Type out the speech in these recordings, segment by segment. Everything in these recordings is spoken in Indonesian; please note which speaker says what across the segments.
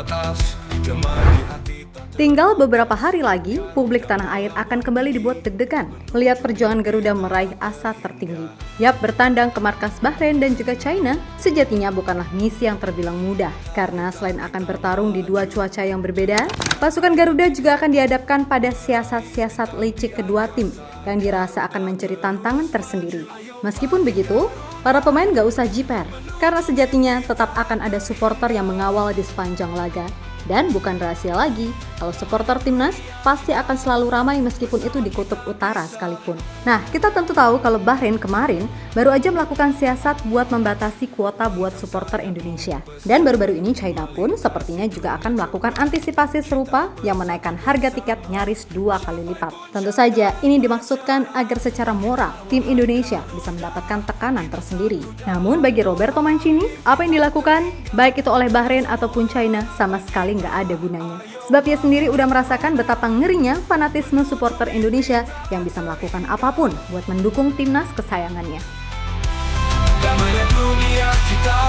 Speaker 1: terbatas, cuma di hati.
Speaker 2: Tinggal beberapa hari lagi, publik tanah air akan kembali dibuat deg-degan melihat perjuangan Garuda meraih asa tertinggi. Yap, bertandang ke markas Bahrain dan juga China, sejatinya bukanlah misi yang terbilang mudah. Karena selain akan bertarung di dua cuaca yang berbeda, pasukan Garuda juga akan dihadapkan pada siasat-siasat licik kedua tim yang dirasa akan mencari tantangan tersendiri. Meskipun begitu, para pemain gak usah jiper, karena sejatinya tetap akan ada supporter yang mengawal di sepanjang laga. Dan bukan rahasia lagi, kalau supporter timnas pasti akan selalu ramai meskipun itu di kutub utara sekalipun. Nah, kita tentu tahu kalau Bahrain kemarin baru aja melakukan siasat buat membatasi kuota buat supporter Indonesia. Dan baru-baru ini China pun sepertinya juga akan melakukan antisipasi serupa yang menaikkan harga tiket nyaris 2 kali lipat. Tentu saja ini dimaksudkan agar secara moral tim Indonesia bisa mendapatkan tekanan tersendiri. Namun bagi Roberto Mancini, apa yang dilakukan baik itu oleh Bahrain ataupun China sama sekali nggak ada gunanya. Sebab ia sendiri udah merasakan betapa ngerinya fanatisme supporter Indonesia yang bisa melakukan apapun buat mendukung timnas kesayangannya.
Speaker 1: Damainya dunia kita,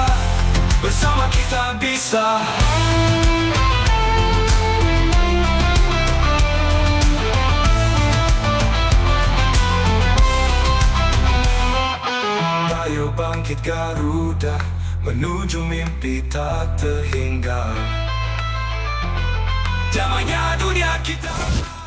Speaker 1: bersama kita bisa. Ayo bangkit Garuda, menuju mimpi tak terhingga. Damainya dunia kita.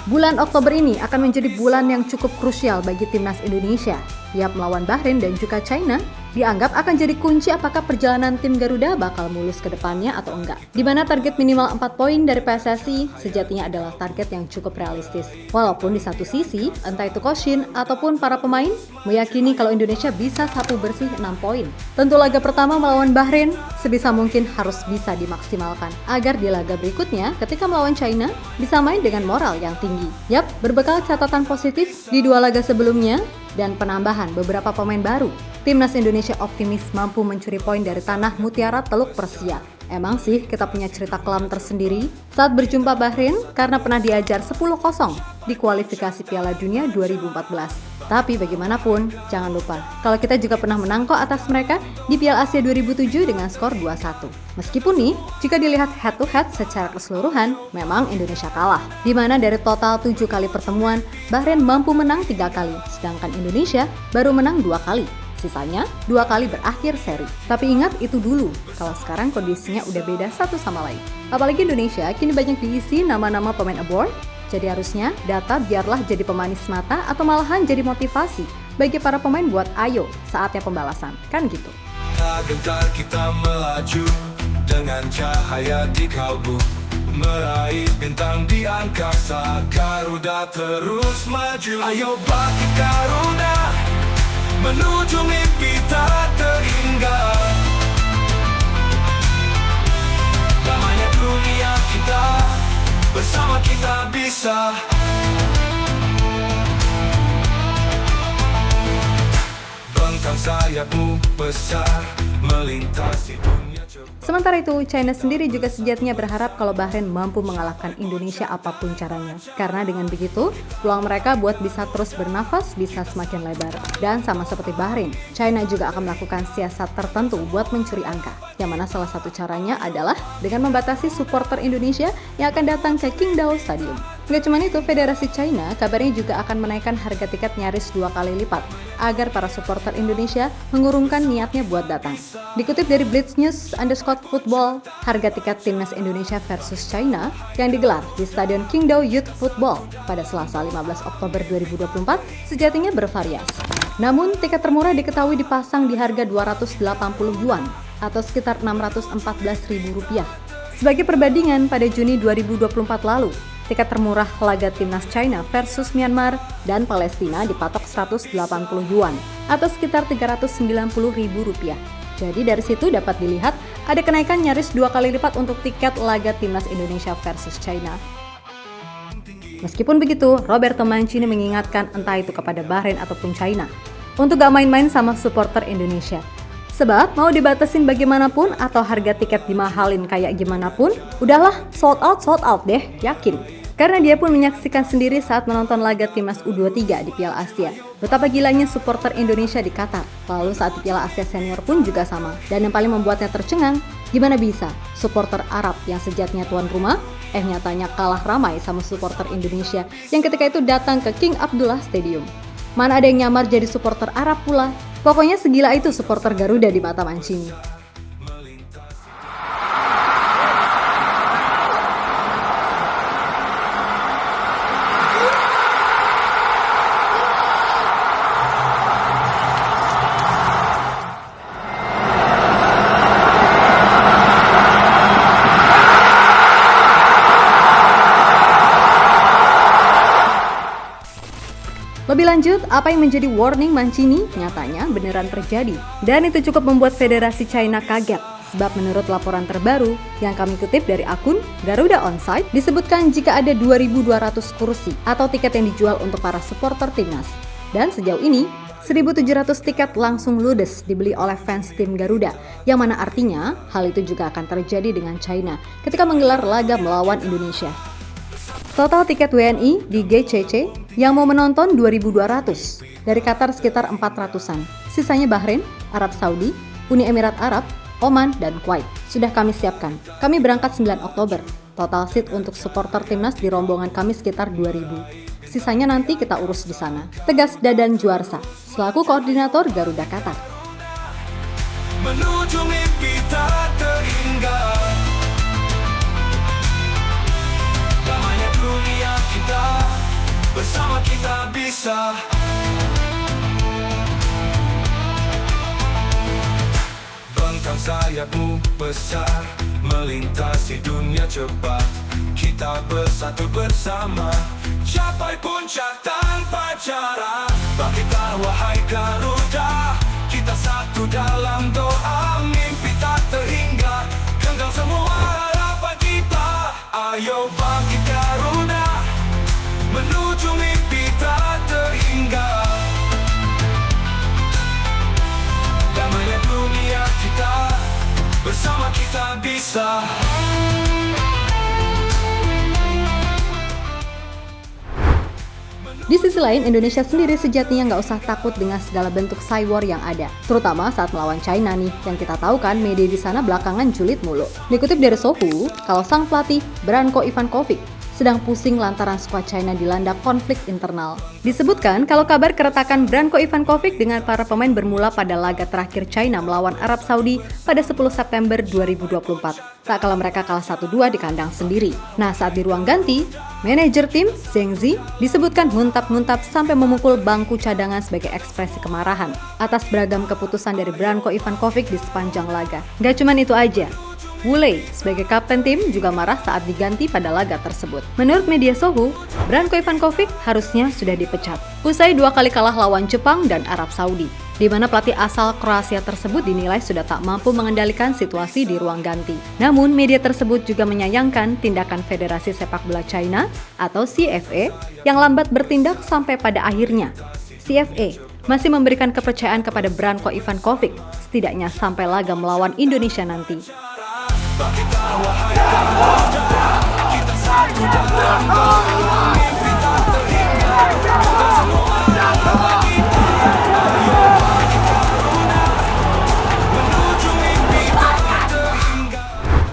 Speaker 2: Bulan Oktober ini akan menjadi bulan yang cukup krusial bagi timnas Indonesia. Yap, melawan Bahrain dan juga China dianggap akan jadi kunci apakah perjalanan tim Garuda bakal mulus ke depannya atau enggak. Di mana target minimal 4 poin dari PSSI sejatinya adalah target yang cukup realistis. Walaupun di satu sisi, entah itu coach Shin ataupun para pemain meyakini kalau Indonesia bisa sapu bersih 6 poin. Tentu laga pertama melawan Bahrain sebisa mungkin harus bisa dimaksimalkan agar di laga berikutnya ketika melawan China bisa main dengan moral yang tinggi. Yap, berbekal catatan positif di 2 laga sebelumnya dan penambahan beberapa pemain baru, timnas Indonesia optimis mampu mencuri poin dari tanah mutiara Teluk Persia. Emang sih kita punya cerita kelam tersendiri saat berjumpa Bahrain karena pernah diajar 10-0 di kualifikasi Piala Dunia 2014. Tapi bagaimanapun, jangan lupa kalau kita juga pernah menang kok atas mereka di Piala Asia 2007 dengan skor 2-1. Meskipun nih, jika dilihat head to head secara keseluruhan, memang Indonesia kalah. Di mana dari total 7 kali pertemuan, Bahrain mampu menang 3 kali, sedangkan Indonesia baru menang 2 kali. Sisanya 2 kali berakhir seri. Tapi ingat itu dulu, kalau sekarang kondisinya udah beda satu sama lain. Apalagi Indonesia kini banyak diisi nama-nama pemain abroad. Jadi harusnya data biarlah jadi pemanis mata atau malahan jadi motivasi bagi para pemain buat ayo saatnya pembalasan, kan gitu.
Speaker 1: Tak gentar kita melaju dengan cahaya di kalbu, meraih bintang di angkasa. Garuda terus maju. Ayo bangkit Garuda, menuju mimpi tak terhingga. Damainya dunia kita, bersama kita bisa. Bentang sayapmu besar, melintasi dunia.
Speaker 2: Sementara itu, China sendiri juga sejatinya berharap kalau Bahrain mampu mengalahkan Indonesia apapun caranya. Karena dengan begitu, peluang mereka buat bisa terus bernafas bisa semakin lebar. Dan sama seperti Bahrain, China juga akan melakukan siasat tertentu buat mencuri angka. Yang mana salah satu caranya adalah dengan membatasi supporter Indonesia yang akan datang ke Qingdao Stadium. Gak cuma itu, Federasi China kabarnya juga akan menaikkan harga tiket nyaris 2 kali lipat agar para supporter Indonesia mengurungkan niatnya buat datang. Dikutip dari Blitznews_Football, harga tiket timnas Indonesia versus China yang digelar di Stadion Qingdao Youth Football pada Selasa 15 Oktober 2024 sejatinya bervariasi. Namun, tiket termurah diketahui dipasang di harga 280 yuan atau sekitar Rp614.000. Sebagai perbandingan, pada Juni 2024 lalu, tiket termurah laga timnas China versus Myanmar dan Palestina dipatok 180 yuan atau sekitar Rp390.000. Jadi dari situ dapat dilihat ada kenaikan nyaris 2 kali lipat untuk tiket laga timnas Indonesia versus China. Meskipun begitu, Roberto Mancini mengingatkan entah itu kepada Bahrain ataupun China untuk gak main-main sama supporter Indonesia. Sebab mau dibatasin bagaimanapun atau harga tiket dimahalin kayak gimana pun, udahlah sold out deh, yakin. Karena dia pun menyaksikan sendiri saat menonton laga timnas U23 di Piala Asia. Betapa gilanya supporter Indonesia di Qatar. Lalu saat di Piala Asia Senior pun juga sama. Dan yang paling membuatnya tercengang, gimana bisa supporter Arab yang sejatinya tuan rumah, nyatanya kalah ramai sama supporter Indonesia yang ketika itu datang ke King Abdullah Stadium. Mana ada yang nyamar jadi supporter Arab pula. Pokoknya segila itu supporter Garuda di mata Mancini. Lebih lanjut, apa yang menjadi warning Mancini nyatanya beneran terjadi. Dan itu cukup membuat Federasi China kaget. Sebab menurut laporan terbaru yang kami kutip dari akun Garuda Onsite, disebutkan jika ada 2.200 kursi atau tiket yang dijual untuk para supporter timnas. Dan sejauh ini, 1.700 tiket langsung ludes dibeli oleh fans tim Garuda, yang mana artinya hal itu juga akan terjadi dengan China ketika menggelar laga melawan Indonesia. Total tiket WNI di GCC yang mau menonton 2.200, dari Qatar sekitar 400-an, sisanya Bahrain, Arab Saudi, Uni Emirat Arab, Oman, dan Kuwait. Sudah kami siapkan. Kami berangkat 9 Oktober. Total seat untuk supporter timnas di rombongan kami sekitar 2.000. Sisanya nanti kita urus di sana. Tegas Dadan Juarsa, selaku koordinator Garuda Qatar.
Speaker 1: Menuju mimpi tak terhingga, damainya dunia kita, bersama kita bisa. Bentang sayapmu besar, melintasi dunia cepat. Kita bersatu bersama, capai puncak tanpa cara. Bangkitlah wahai Garuda, kita satu dalam doa, mimpi tak terhingga, genggam semua harapan kita. Ayo bangkit Garuda, menuju mimpi tak terhingga. Damainya dunia kita, bersama kita bisa.
Speaker 2: Di sisi lain, Indonesia sendiri sejatinya nggak usah takut dengan segala bentuk cywar yang ada. Terutama saat melawan China nih, yang kita tahu kan media di sana belakangan julid mulu. Dikutip dari Sohu, kalau sang pelatih Branko Ivankovic sedang pusing lantaran skuad China dilanda konflik internal. Disebutkan kalau kabar keretakan Branko Ivankovic dengan para pemain bermula pada laga terakhir China melawan Arab Saudi pada 10 September 2024. Tak kala mereka kalah 1-2 di kandang sendiri. Nah, saat di ruang ganti, manajer tim, Zheng Zi, disebutkan muntap-muntap sampai memukul bangku cadangan sebagai ekspresi kemarahan atas beragam keputusan dari Branko Ivankovic di sepanjang laga. Gak cuman itu aja, Wu Lei sebagai kapten tim juga marah saat diganti pada laga tersebut. Menurut media Sohu, Branko Ivankovic harusnya sudah dipecat usai 2 kali kalah lawan Jepang dan Arab Saudi, di mana pelatih asal Kroasia tersebut dinilai sudah tak mampu mengendalikan situasi di ruang ganti. Namun, media tersebut juga menyayangkan tindakan Federasi Sepak Bola China atau CFA yang lambat bertindak sampai pada akhirnya CFA masih memberikan kepercayaan kepada Branko Ivankovic setidaknya sampai laga melawan Indonesia nanti.
Speaker 1: Bangkitlah wahai Garuda, kita satu dalam doa, mimpi tak terhingga, genggam semua harapan kita. Ayo bangkit Garuda, menuju mimpi tak terhingga,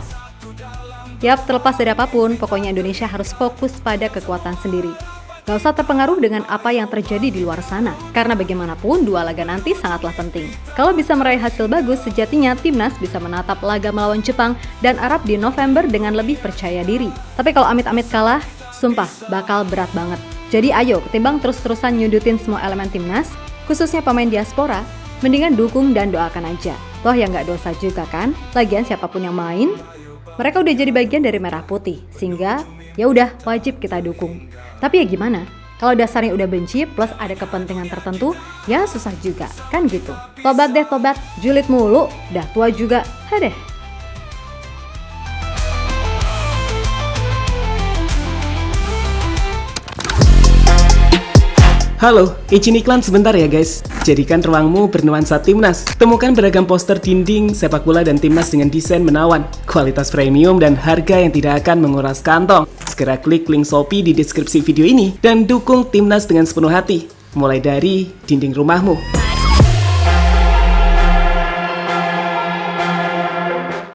Speaker 1: satu dalam.
Speaker 2: Yap, terlepas dari apapun, pokoknya Indonesia harus fokus pada kekuatan sendiri. Gak usah terpengaruh dengan apa yang terjadi di luar sana, karena bagaimanapun 2 laga nanti sangatlah penting. Kalau bisa meraih hasil bagus, sejatinya timnas bisa menatap laga melawan Jepang dan Arab di November dengan lebih percaya diri. Tapi kalau amit-amit kalah, sumpah bakal berat banget. Jadi ayo, ketimbang terus-terusan nyudutin semua elemen timnas, khususnya pemain diaspora, mendingan dukung dan doakan aja. Toh ya nggak dosa juga kan? Lagian siapapun yang main, mereka udah jadi bagian dari merah putih, sehingga ya udah wajib kita dukung. Tapi ya gimana? Kalau dasarnya udah benci plus ada kepentingan tertentu, ya susah juga, kan gitu. Tobat deh tobat, julid mulu, dah tua juga, hadeh.
Speaker 3: Halo, izin iklan sebentar ya guys. Jadikan ruangmu bernuansa Timnas. Temukan beragam poster dinding, sepak bola dan Timnas dengan desain menawan, kualitas premium dan harga yang tidak akan menguras kantong. Segera klik link Shopee di deskripsi video ini dan dukung Timnas dengan sepenuh hati. Mulai dari dinding rumahmu.